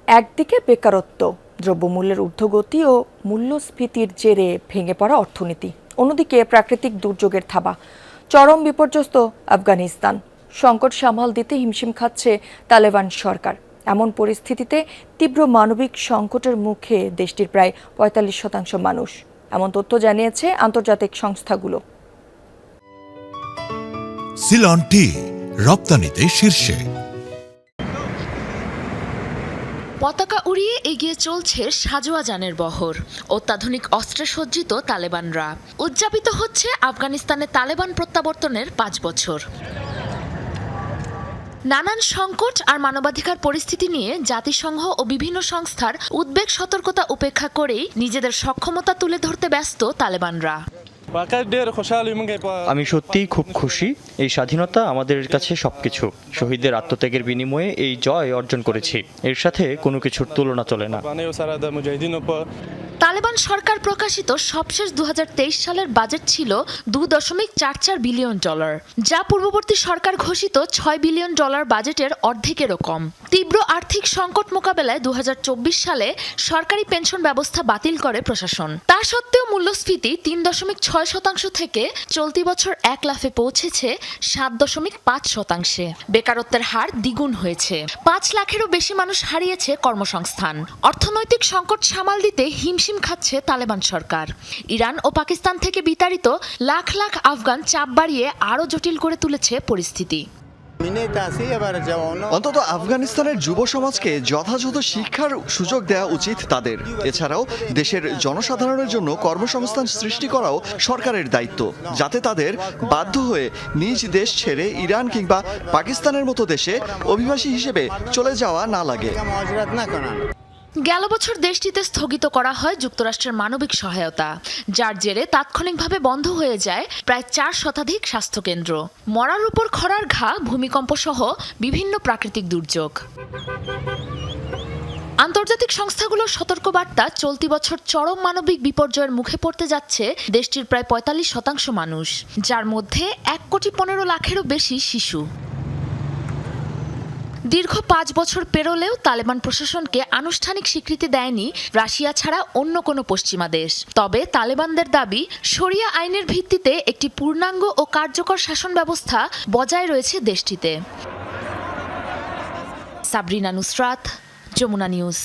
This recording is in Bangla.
একদিকে বেকারত্ব, দ্রব্যমূল্যের ঊর্ধ্বগতি ও মূল্যস্ফীতির জেরে ভেঙে পড়া অর্থনীতি, অন্যদিকে প্রাকৃতিক দুর্যোগের থাবা, চরম বিপর্যস্ত আফগানিস্তান। সংকট সামাল দিতে হিমশিম খাচ্ছে তালেবান সরকার। এমন পরিস্থিতিতে তীব্র মানবিক সংকটের মুখে দেশটির প্রায় ৪৫% মানুষ। এমন তথ্য জানিয়েছে আন্তর্জাতিক সংস্থাগুলো। সিলন টি রপ্তানিতে শীর্ষে। পতাকা উড়িয়ে এগিয়ে চলছে সাজোয়া যানের বহর। অত্যাধুনিক অস্ত্রে সজ্জিত তালেবানরা। উদযাপিত হচ্ছে আফগানিস্তানে তালেবান প্রত্যাবর্তনের ৫ বছর। নানান সংকট আর মানবাধিকার পরিস্থিতি নিয়ে জাতিসংঘ ও বিভিন্ন সংস্থার উদ্বেগ সতর্কতা উপেক্ষা করেই নিজেদের সক্ষমতা তুলে ধরতে ব্যস্ত তালেবানরা। আমি সত্যিই খুব খুশি। এই স্বাধীনতা আমাদের কাছে সবকিছু। শহীদদের আত্মত্যাগের বিনিময়ে এই জয় অর্জন করেছি। এর সাথে কোনো কিছুর তুলনা চলে না। তালেবান সরকার প্রকাশিত সবশেষ ২০২৩ সালের বাজেট ছিল $2.44 বিলিয়ন, যা পূর্ববর্তী সরকার ঘোষিত $6 বিলিয়ন বাজেটের অর্ধেকেরও কম। তীব্র আর্থিক সংকট মোকাবেলায় ২০২৪ সালে সরকারি পেনশন ব্যবস্থা বাতিল করে প্রশাসন। তা সত্ত্বেও মূল্যস্ফীতি ৩.৬% থেকে চলতি বছর ১ লাফে পৌঁছেছে ৭.৫%। বেকারত্বের হার দ্বিগুণ হয়েছে। ৫ লাখেরও বেশি মানুষ হারিয়েছে কর্মসংস্থান। অর্থনৈতিক সংকট সামাল দিতে হিমশিম খাচ্ছে তালেবান সরকার। ইরান ও পাকিস্তান থেকে বিতাড়িত লাখ লাখ আফগান চাপ বাড়িয়ে আরও জটিল করে তুলেছে পরিস্থিতি। অন্তত আফগানিস্তানের যুব সমাজকে যথাযথ শিক্ষার সুযোগ দেওয়া উচিত তাদের। এছাড়াও দেশের জনসাধারণের জন্য কর্মসংস্থান সৃষ্টি করাও সরকারের দায়িত্ব, যাতে তাদের বাধ্য হয়ে নিজ দেশ ছেড়ে ইরান কিংবা পাকিস্তানের মতো দেশে অভিবাসী হিসেবে চলে যাওয়া না লাগে। গেল বছর দেশটিতে স্থগিত করা হয় যুক্তরাষ্ট্রের মানবিক সহায়তা, যার জেরে তাৎক্ষণিকভাবে বন্ধ হয়ে যায় প্রায় ৪ শতাধিক স্বাস্থ্যকেন্দ্র। মরার উপর খরার ঘা, ভূমিকম্প সহ বিভিন্ন প্রাকৃতিক দুর্যোগ। আন্তর্জাতিক সংস্থাগুলোর সতর্কবার্তা, চলতি বছর চরম মানবিক বিপর্যয়ের মুখে পড়তে যাচ্ছে দেশটির প্রায় ৪৫% মানুষ, যার মধ্যে ১,১৫,০০,০০০-এরও বেশি শিশু। দীর্ঘ ৫ বছর পেরোলেও তালেবান প্রশাসনকে আনুষ্ঠানিক স্বীকৃতি দেয়নি রাশিয়া ছাড়া অন্য কোনো পশ্চিমা দেশ। তবে তালেবানদের দাবি, শরিয়া আইনের ভিত্তিতে একটি পূর্ণাঙ্গ ও কার্যকর শাসন ব্যবস্থা বজায় রয়েছে দেশটিতে। সাবরিনা নুসরাত, যমুনা নিউজ।